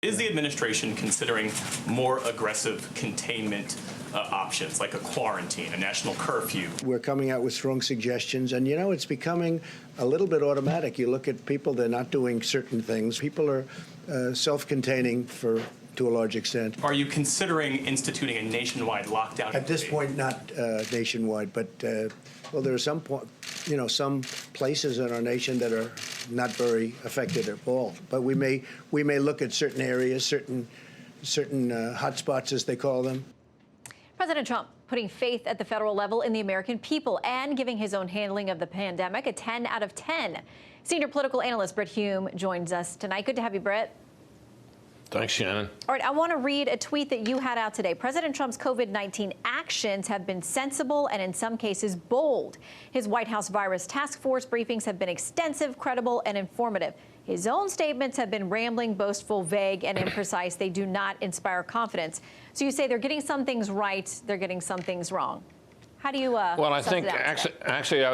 Is the administration considering more aggressive containment options, like a quarantine, a national curfew? We're coming out with strong suggestions, and it's becoming a little bit automatic. You look at people, they're not doing certain things. People are self-containing to a large extent. Are you considering instituting a nationwide lockdown? At this point, not nationwide, but well, there are some places in our nation that are not very affected at all. But we may look at certain areas, certain hotspots, as they call them. President Trump putting faith at the federal level in the American people and giving his own handling of the pandemic a 10 out of 10. Senior political analyst Brit Hume joins us tonight. Good to have you, Brit. Thanks, Shannon. All right, I want to read a tweet that you had out today. President Trump's COVID-19 actions have been sensible and in some cases bold. His White House virus task force briefings have been extensive, credible, and informative. His own statements have been rambling, boastful, vague, and imprecise. They do not inspire confidence. So you say they're getting some things right, they're getting some things wrong. How do you well, I think actually,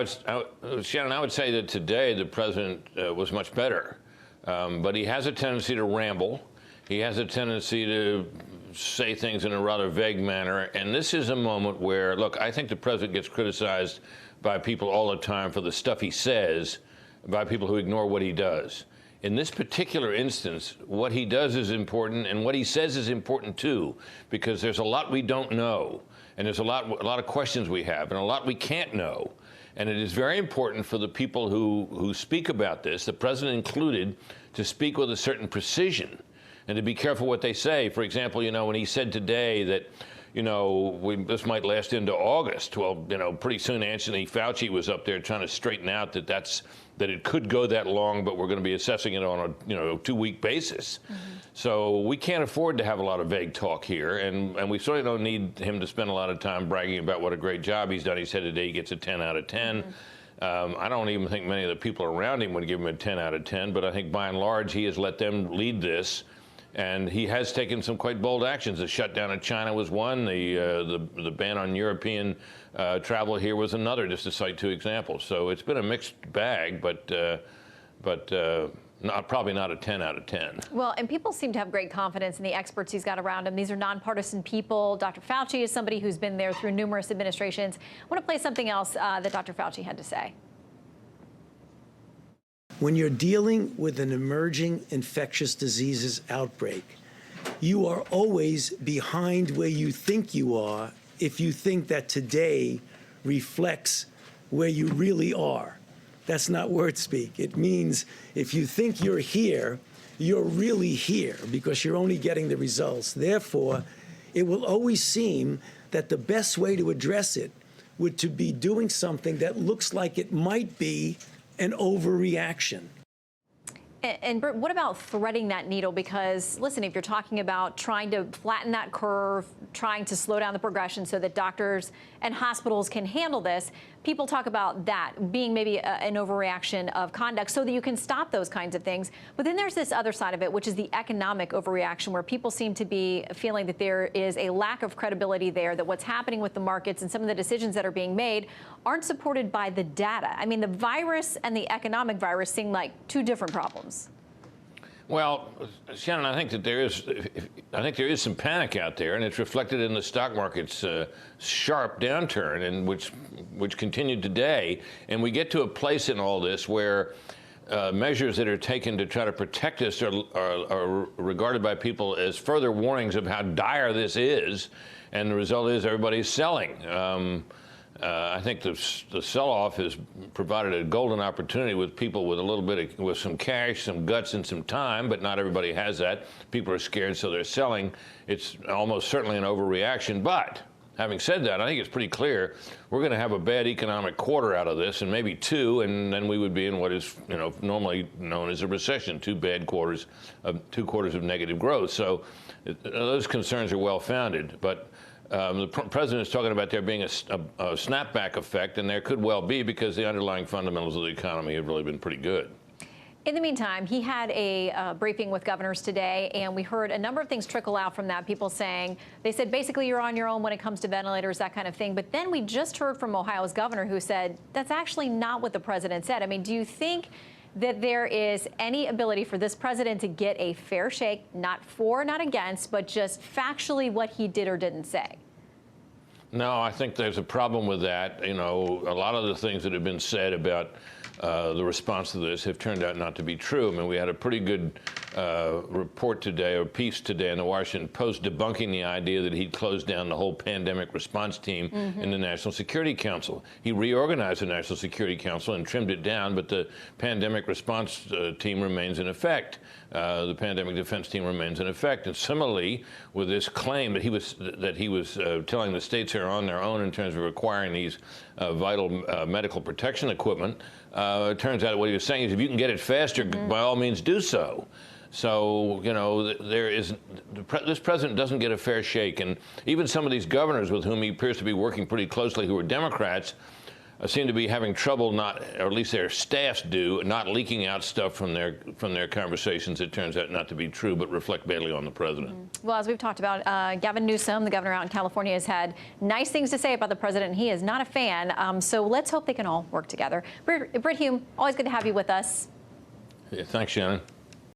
Shannon, I would say that today the president was much better, but he has a tendency to ramble. He has a tendency to say things in a rather vague manner, and this is a moment where, look, I think the president gets criticized by people all the time for the stuff he says, by people who ignore what he does. In this particular instance, what he does is important, and what he says is important too, because there's a lot we don't know, and there's a lot of questions we have, and a lot we can't know. And it is very important for the people who speak about this, the president included, to speak with a certain precision and to be careful what they say. For example, when he said today that, this might last into August. Well, pretty soon Anthony Fauci was up there trying to straighten out that it could go that long, but we're going to be assessing it on a 2-week basis. Mm-hmm. So we can't afford to have a lot of vague talk here, and we certainly don't need him to spend a lot of time bragging about what a great job he's done. He said today he gets a 10 out of 10. Mm-hmm. I don't even think many of the people around him would give him a 10 out of 10, but I think by and large he has let them lead this. And he has taken some quite bold actions. The shutdown of China was one. The ban on European travel here was another, just to cite 2 examples. So it's been a mixed bag, but probably not a 10 out of 10. Well, and people seem to have great confidence in the experts he's got around him. These are nonpartisan people. Dr. Fauci is somebody who's been there through numerous administrations. I want to play something else that Dr. Fauci had to say. When you're dealing with an emerging infectious diseases outbreak, you are always behind where you think you are if you think that today reflects where you really are. That's not word speak. It means if you think you're here, you're really here because you're only getting the results. Therefore, it will always seem that the best way to address it would to be doing something that looks like it might be an overreaction. And Bert, what about threading that needle? Because, listen, if you're talking about trying to flatten that curve, trying to slow down the progression so that doctors and hospitals can handle this, people talk about that being maybe an overreaction of conduct so that you can stop those kinds of things. But then there's this other side of it, which is the economic overreaction, where people seem to be feeling that there is a lack of credibility there, that what's happening with the markets and some of the decisions that are being made aren't supported by the data. I mean, the virus and the economic virus seem like 2 different problems. Well, Shannon, I think that there is some panic out there, and it's reflected in the stock market's sharp downturn, and which continued today. And we get to a place in all this where measures that are taken to try to protect us are regarded by people as further warnings of how dire this is, and the result is everybody's selling. I think the sell-off has provided a golden opportunity with people with a little bit with some cash, some guts, and some time, but not everybody has that. People are scared, so they're selling. It's almost certainly an overreaction. But having said that, I think it's pretty clear we're going to have a bad economic quarter out of this, and maybe 2, and then we would be in what is normally known as a recession, 2 bad quarters, 2 quarters of negative growth. So those concerns are well-founded, but. The president is talking about there being a snapback effect, and there could well be because the underlying fundamentals of the economy have really been pretty good. In the meantime, he had a briefing with governors today, and we heard a number of things trickle out from that. People saying, they said basically you're on your own when it comes to ventilators, that kind of thing. But then we just heard from Ohio's governor who said that's actually not what the president said. I mean, do you think that there is any ability for this president to get a fair shake, not for, not against, but just factually what he did or didn't say? No, I think there's a problem with that. You know, a lot of the things that have been said about the response to this have turned out not to be true. I mean, we had a pretty good report today, or piece today in the Washington Post debunking the idea that he'd closed down the whole pandemic response team in the National Security Council. He reorganized the National Security Council and trimmed it down, but the pandemic response team remains in effect. The pandemic defense team remains in effect. And similarly, with this claim that he was telling the states they're on their own in terms of requiring these vital medical protection equipment, it turns out what he was saying is if you can get it faster, by all means do so. So, you know, this president doesn't get a fair shake. And even some of these governors with whom he appears to be working pretty closely, who are Democrats, seem to be having trouble, or at least their staffs do, not leaking out stuff from their conversations that turns out not to be true, but reflect badly on the president. Well, as we've talked about, Gavin Newsom, the governor out in California, has had nice things to say about the president. He is not a fan. So let's hope they can all work together. Brit Hume, always good to have you with us. Yeah, thanks, Shannon.